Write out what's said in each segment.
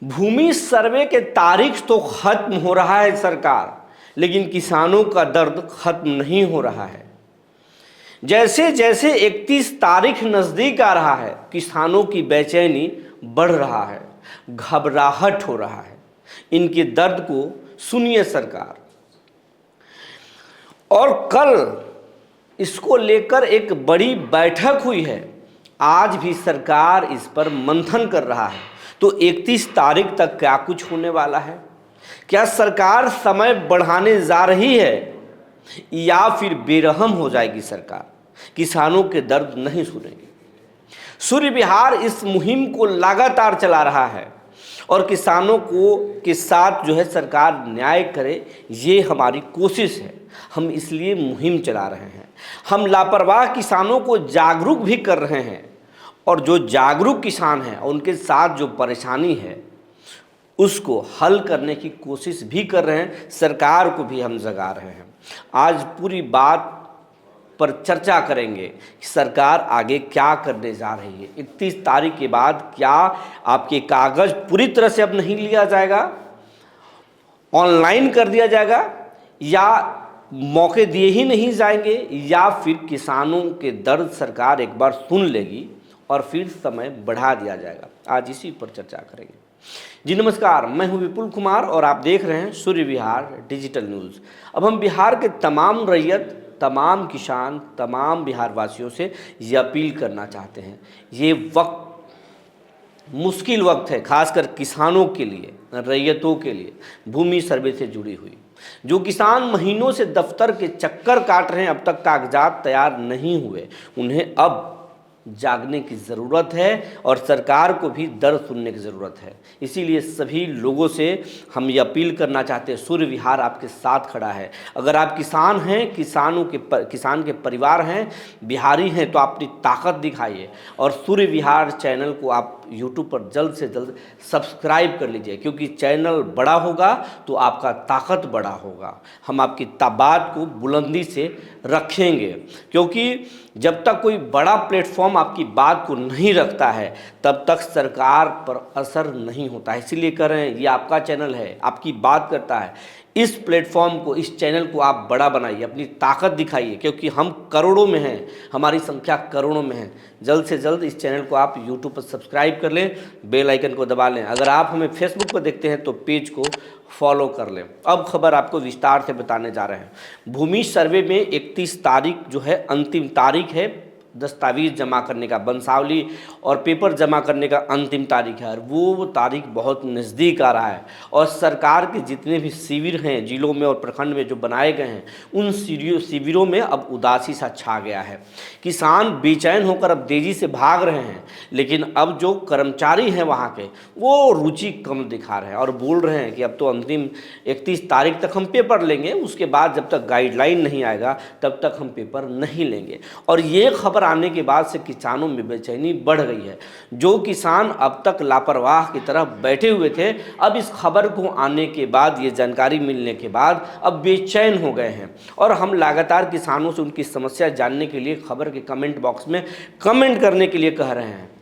भूमि सर्वे के तारीख तो खत्म हो रहा है सरकार, लेकिन किसानों का दर्द खत्म नहीं हो रहा है। जैसे जैसे 31 तारीख नजदीक आ रहा है, किसानों की बेचैनी बढ़ रहा है, घबराहट हो रहा है। इनके दर्द को सुनिए सरकार। और कल इसको लेकर एक बड़ी बैठक हुई है। आज भी सरकार इस पर मंथन कर रहा है। तो 31 तारीख तक क्या कुछ होने वाला है? क्या सरकार समय बढ़ाने जा रही है या फिर बेरहम हो जाएगी सरकार? किसानों के दर्द नहीं सुनेगी। सूर्य विहार इस मुहिम को लगातार चला रहा है और किसानों को के साथ जो है सरकार न्याय करे, ये हमारी कोशिश है। हम इसलिए मुहिम चला रहे हैं। हम लापरवाह किसानों को जागरूक भी कर रहे हैं और जो जागरूक किसान हैं उनके साथ जो परेशानी है उसको हल करने की कोशिश भी कर रहे हैं। सरकार को भी हम जगा रहे हैं। आज पूरी बात पर चर्चा करेंगे कि सरकार आगे क्या करने जा रही है। 31 तारीख के बाद क्या आपके कागज पूरी तरह से अब नहीं लिया जाएगा, ऑनलाइन कर दिया जाएगा, या मौके दिए ही नहीं जाएंगे, या फिर किसानों के दर्द सरकार एक बार सुन लेगी और फिर समय बढ़ा दिया जाएगा। आज इसी पर चर्चा करेंगे। जी नमस्कार, मैं हूं विपुल कुमार और आप देख रहे हैं सूर्य विहार डिजिटल न्यूज़। अब हम बिहार के तमाम रैयत, तमाम किसान, तमाम बिहार वासियों से ये अपील करना चाहते हैं। ये वक्त मुश्किल वक्त है, खासकर किसानों के लिए, रैयतों के लिए, भूमि सर्वे से जुड़ी हुई। जो किसान महीनों से दफ्तर के चक्कर काट रहे हैं, अब तक कागजात तैयार नहीं हुए, उन्हें अब जागने की ज़रूरत है और सरकार को भी दर्द सुनने की ज़रूरत है। इसीलिए सभी लोगों से हम ये अपील करना चाहते हैं, सूर्य विहार आपके साथ खड़ा है। अगर आप किसान हैं, किसान के परिवार हैं, बिहारी हैं, तो अपनी ताकत दिखाइए और सूर्य विहार चैनल को आप यूट्यूब पर जल्द से जल्द सब्सक्राइब कर लीजिए, क्योंकि चैनल बड़ा होगा तो आपका ताकत बड़ा होगा। हम आपकी बात को बुलंदी से रखेंगे, क्योंकि जब तक कोई बड़ा प्लेटफॉर्म आपकी बात को नहीं रखता है तब तक सरकार पर असर नहीं होता है। इसीलिए कह रहे हैं, ये आपका चैनल है, आपकी बात करता है। इस प्लेटफॉर्म को, इस चैनल को आप बड़ा बनाइए, अपनी ताकत दिखाइए, क्योंकि हम करोड़ों में हैं, हमारी संख्या करोड़ों में है। जल्द से जल्द इस चैनल को आप यूट्यूब पर सब्सक्राइब कर लें, बेल आइकन को दबा लें। अगर आप हमें फेसबुक पर देखते हैं तो पेज को फॉलो कर लें। अब खबर आपको विस्तार से बताने जा रहे हैं। भूमि सर्वे में 31 तारीख जो है अंतिम तारीख है दस्तावेज जमा करने का, वंशावली और पेपर जमा करने का अंतिम तारीख है। और वो तारीख बहुत नज़दीक आ रहा है और सरकार के जितने भी शिविर हैं जिलों में और प्रखंड में जो बनाए गए हैं, उन शिविरों में अब उदासी सा छा गया है। किसान बेचैन होकर अब तेज़ी से भाग रहे हैं, लेकिन अब जो कर्मचारी हैं वहाँ के, वो रुचि कम दिखा रहे हैं और बोल रहे हैं कि अब तो अंतिम 31 तारीख तक हम पेपर लेंगे, उसके बाद जब तक गाइडलाइन नहीं आएगा तब तक हम पेपर नहीं लेंगे। और ये खबर आने के बाद से किसानों में बेचैनी बढ़ गई है। जो किसान अब तक लापरवाह की तरह बैठे हुए थे, अब इस खबर को आने के बाद, ये जानकारी मिलने के बाद अब बेचैन हो गए हैं। और हम लगातार किसानों से उनकी समस्या जानने के लिए खबर के कमेंट बॉक्स में कमेंट करने के लिए कह रहे हैं।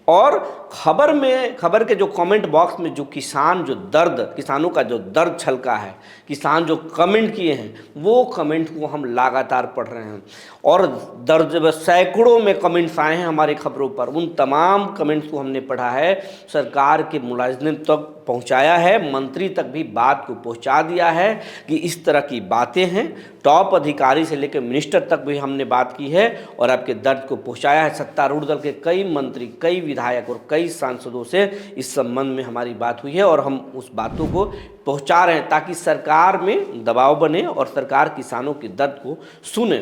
और खबर के जो कमेंट बॉक्स में जो किसानों का जो दर्द छलका है, किसान जो कमेंट किए हैं, वो कमेंट को हम लगातार पढ़ रहे हैं। और सैकड़ों में कमेंट्स आए हैं हमारी खबरों पर। उन तमाम कमेंट्स को हमने पढ़ा है, सरकार के मुलाजिम तक पहुंचाया है, मंत्री तक भी बात को पहुंचा दिया है कि इस तरह की बातें हैं। टॉप अधिकारी से लेकर मिनिस्टर तक भी हमने बात की है और आपके दर्द को पहुंचाया है। सत्तारूढ़ दल के कई मंत्री, कई विधायक और कई सांसदों से इस संबंध में हमारी बात हुई है और हम उस बातों को पहुंचा रहे हैं ताकि सरकार में दबाव बने और सरकार किसानों के दर्द को सुने।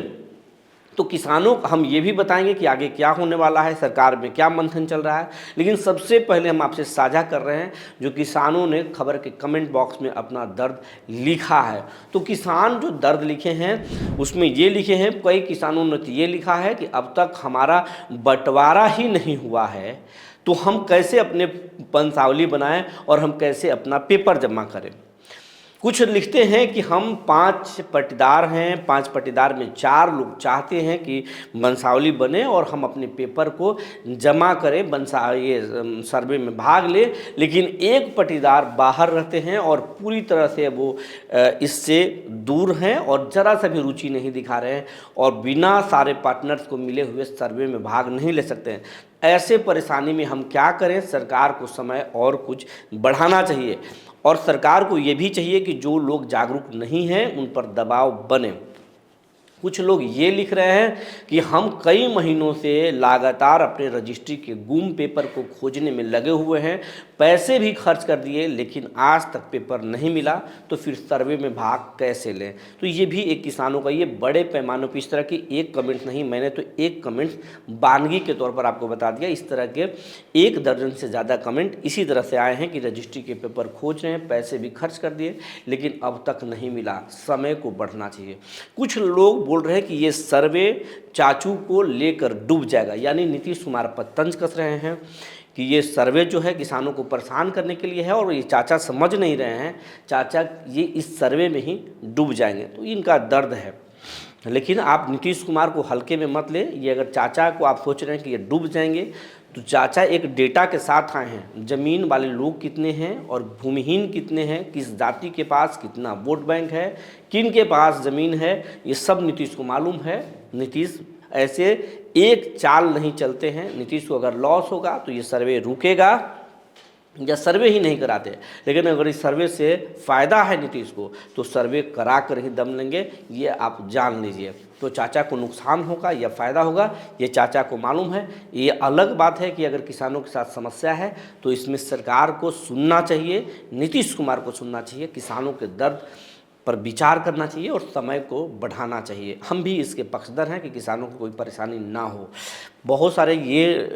तो किसानों हम ये भी बताएंगे कि आगे क्या होने वाला है, सरकार में क्या मंथन चल रहा है। लेकिन सबसे पहले हम आपसे साझा कर रहे हैं जो किसानों ने खबर के कमेंट बॉक्स में अपना दर्द लिखा है। तो किसान जो दर्द लिखे हैं उसमें ये लिखे हैं, कई किसानों ने तो ये लिखा है कि अब तक हमारा बंटवारा ही नहीं हुआ है, तो हम कैसे अपने वंशावली बनाएं और हम कैसे अपना पेपर जमा करें। कुछ लिखते हैं कि हम 5 पट्टीदार हैं, 5 पट्टीदार में 4 लोग चाहते हैं कि वंशावली बने और हम अपने पेपर को जमा करें, सर्वे में भाग ले, लेकिन एक पट्टीदार बाहर रहते हैं और पूरी तरह से वो इससे दूर हैं और ज़रा सा भी रुचि नहीं दिखा रहे हैं और बिना सारे पार्टनर्स को मिले हुए सर्वे में भाग नहीं ले सकते हैं। ऐसे परेशानी में हम क्या करें? सरकार को समय और कुछ बढ़ाना चाहिए और सरकार को ये भी चाहिए कि जो लोग जागरूक नहीं हैं उन पर दबाव बने। कुछ लोग ये लिख रहे हैं कि हम कई महीनों से लगातार अपने रजिस्ट्री के गुम पेपर को खोजने में लगे हुए हैं, पैसे भी खर्च कर दिए लेकिन आज तक पेपर नहीं मिला, तो फिर सर्वे में भाग कैसे लें? तो ये भी एक किसानों का, ये बड़े पैमानों पर इस तरह की एक कमेंट नहीं, मैंने तो एक कमेंट बानगी के तौर पर आपको बता दिया। इस तरह के 1 दर्जन से ज़्यादा कमेंट इसी तरह से आए हैं कि रजिस्ट्री के पेपर खोज रहे हैं, पैसे भी खर्च कर दिए लेकिन अब तक नहीं मिला, समय को बढ़ना चाहिए। कुछ लोग बोल रहे हैं कि ये सर्वे चाचू को लेकर डूब जाएगा, यानी नीतीश कुमार पर तंज कस रहे हैं कि ये सर्वे जो है किसानों को परेशान करने के लिए है और ये चाचा समझ नहीं रहे हैं, चाचा ये इस सर्वे में ही डूब जाएंगे। तो इनका दर्द है, लेकिन आप नीतीश कुमार को हल्के में मत ले। ये अगर चाचा को आप सोच रहे हैं कि ये डूब जाएंगे, तो चाचा एक डेटा के साथ आए हैं, ज़मीन वाले लोग कितने हैं और भूमिहीन कितने हैं, किस जाति के पास कितना वोट बैंक है, किन के पास ज़मीन है, ये सब नीतीश को मालूम है। नीतीश ऐसे एक चाल नहीं चलते हैं। नीतीश को अगर लॉस होगा तो ये सर्वे रुकेगा या सर्वे ही नहीं कराते, लेकिन अगर इस सर्वे से फ़ायदा है नीतीश को तो सर्वे करा कर ही दम लेंगे, ये आप जान लीजिए। तो चाचा को नुकसान होगा या फ़ायदा होगा ये चाचा को मालूम है। ये अलग बात है कि अगर किसानों के साथ समस्या है तो इसमें सरकार को सुनना चाहिए, नीतीश कुमार को सुनना चाहिए, किसानों के दर्द पर विचार करना चाहिए और समय को बढ़ाना चाहिए। हम भी इसके पक्षधर हैं कि किसानों को कोई परेशानी ना हो। बहुत सारे ये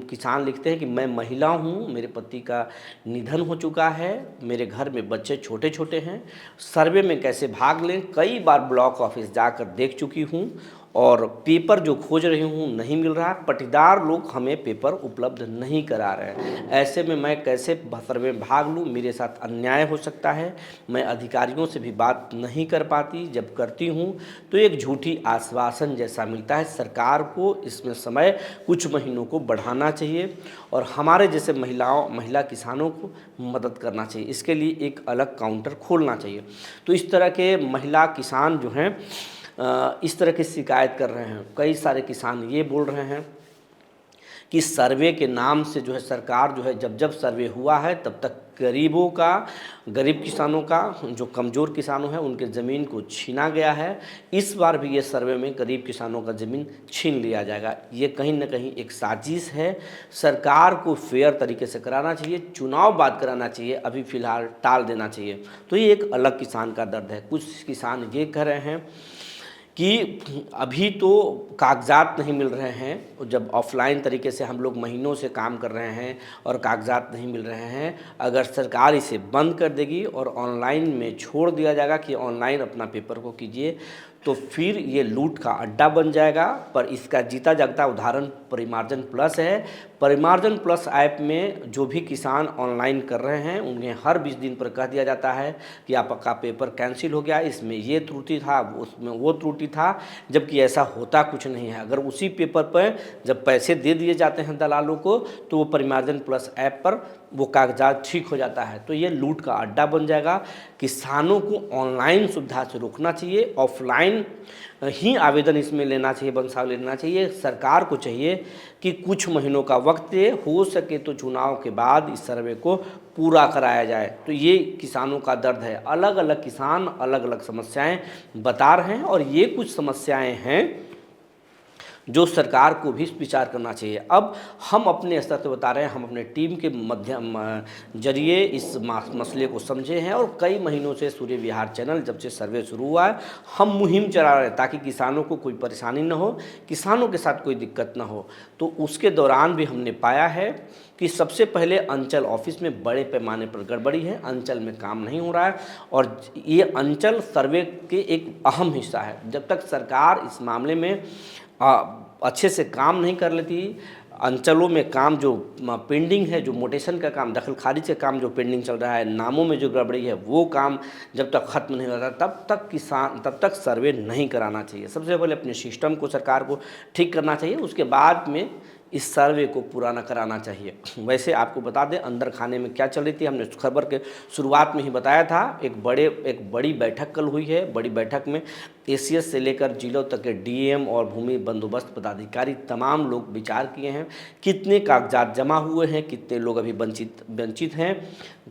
किसान लिखते हैं कि मैं महिला हूँ, मेरे पति का निधन हो चुका है, मेरे घर में बच्चे छोटे छोटे हैं, सर्वे में कैसे भाग लें? कई बार ब्लॉक ऑफिस जाकर देख चुकी हूँ और पेपर जो खोज रही हूँ नहीं मिल रहा, पट्टीदार लोग हमें पेपर उपलब्ध नहीं करा रहे हैं। ऐसे में मैं कैसे सर्वे में भाग लूँ? मेरे साथ अन्याय हो सकता है, मैं अधिकारियों से भी बात नहीं कर पाती, जब करती हूँ तो एक झूठी आश्वासन जैसा मिलता है। सरकार को इसमें समय कुछ महीनों को बढ़ाना चाहिए और हमारे जैसे महिला किसानों को मदद करना चाहिए। इसके लिए एक अलग काउंटर खोलना चाहिए। तो इस तरह के महिला किसान जो हैं इस तरह की शिकायत कर रहे हैं। कई सारे किसान ये बोल रहे हैं कि सर्वे के नाम से जो है सरकार जो है जब सर्वे हुआ है तब तक गरीब किसानों का, जो कमज़ोर किसानों हैं उनके ज़मीन को छीना गया है। इस बार भी ये सर्वे में गरीब किसानों का ज़मीन छीन लिया जाएगा। ये कहीं ना कहीं एक साजिश है। सरकार को फेयर तरीके से कराना चाहिए, चुनाव बाद कराना चाहिए, अभी फ़िलहाल टाल देना चाहिए। तो ये एक अलग किसान का दर्द है। कुछ किसान ये कह रहे हैं कि अभी तो कागजात नहीं मिल रहे हैं, और जब ऑफलाइन तरीके से हम लोग महीनों से काम कर रहे हैं और कागजात नहीं मिल रहे हैं, अगर सरकार इसे बंद कर देगी और ऑनलाइन में छोड़ दिया जाएगा कि ऑनलाइन अपना पेपर को कीजिए, तो फिर ये लूट का अड्डा बन जाएगा। पर इसका जीता जागता उदाहरण परिमार्जन प्लस है। परिमार्जन प्लस ऐप में जो भी किसान ऑनलाइन कर रहे हैं उन्हें हर 20 दिन पर कह दिया जाता है कि आपका पेपर कैंसिल हो गया, इसमें ये त्रुटि था, उसमें वो त्रुटि था, जबकि ऐसा होता कुछ नहीं है। अगर उसी पेपर पर जब पैसे दे दिए जाते हैं दलालों को तो वो परिमार्जन प्लस ऐप पर वो कागजात ठीक हो जाता है। तो ये लूट का अड्डा बन जाएगा। किसानों को ऑनलाइन सुविधा से रोकना चाहिए, ऑफलाइन ही आवेदन इसमें लेना चाहिए, वंशावली लेना चाहिए। सरकार को चाहिए कि कुछ महीनों का वक्त दे, हो सके तो चुनाव के बाद इस सर्वे को पूरा कराया जाए। तो ये किसानों का दर्द है। अलग अलग किसान अलग अलग समस्याएं बता रहे हैं और ये कुछ समस्याएं हैं जो सरकार को भी विचार करना चाहिए। अब हम अपने स्तर से बता रहे हैं, हम अपने टीम के जरिए इस मसले को समझे हैं और कई महीनों से सूर्य विहार चैनल जब से सर्वे शुरू हुआ है हम मुहिम चला रहे हैं ताकि किसानों को कोई परेशानी न हो, किसानों के साथ कोई दिक्कत न हो। तो उसके दौरान भी हमने पाया है कि सबसे पहले अंचल ऑफिस में बड़े पैमाने पर गड़बड़ी है, अंचल में काम नहीं हो रहा है और ये अंचल सर्वे के एक अहम हिस्सा है। जब तक सरकार इस मामले में अच्छे से काम नहीं कर लेती, अंचलों में काम जो पेंडिंग है, जो मोटेशन का काम, दखल खारिज का काम जो पेंडिंग चल रहा है, नामों में जो गड़बड़ी है, वो काम जब तक खत्म नहीं होता तब तक सर्वे नहीं कराना चाहिए। सबसे पहले अपने सिस्टम को, सरकार को ठीक करना चाहिए, उसके बाद में इस सर्वे को पूरा न कराना चाहिए। वैसे आपको बता दें अंदर खाने में क्या चल रही थी, हमने खबर के शुरुआत में ही बताया था। एक बड़ी बैठक कल हुई है। बड़ी बैठक में एसीएस से लेकर जिलों तक के डीएम और भूमि बंदोबस्त पदाधिकारी तमाम लोग विचार किए हैं। कितने कागजात जमा हुए हैं, कितने लोग अभी वंचित हैं,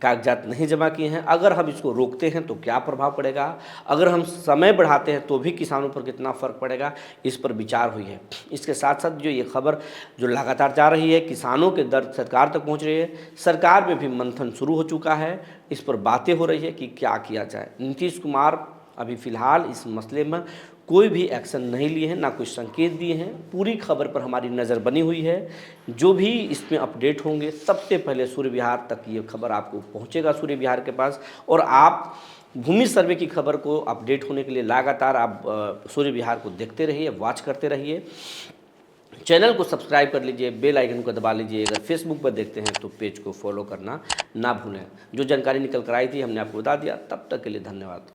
कागजात नहीं जमा किए हैं, अगर हम इसको रोकते हैं तो क्या प्रभाव पड़ेगा, अगर हम समय बढ़ाते हैं तो भी किसानों पर कितना फ़र्क पड़ेगा, इस पर विचार हुई है। इसके साथ साथ जो ये खबर जो लगातार जा रही है, किसानों के दर्द सरकार तक पहुंच रही है, सरकार में भी मंथन शुरू हो चुका है, इस पर बातें हो रही है कि क्या किया जाए। नीतीश कुमार अभी फ़िलहाल इस मसले में कोई भी एक्शन नहीं लिए हैं, ना कोई संकेत दिए हैं। पूरी खबर पर हमारी नज़र बनी हुई है। जो भी इसमें अपडेट होंगे सबसे पहले सूर्य विहार तक ये खबर आपको पहुंचेगा, सूर्य विहार के पास। और आप भूमि सर्वे की खबर को अपडेट होने के लिए लगातार आप सूर्य विहार को देखते रहिए, वॉच करते रहिए। चैनल को सब्सक्राइब कर लीजिए, बेल आइकन को दबा लीजिए। अगर फेसबुक पर देखते हैं तो पेज को फॉलो करना ना भूलें। जो जानकारी निकल कर आई थी हमने आपको बता दिया। तब तक के लिए धन्यवाद।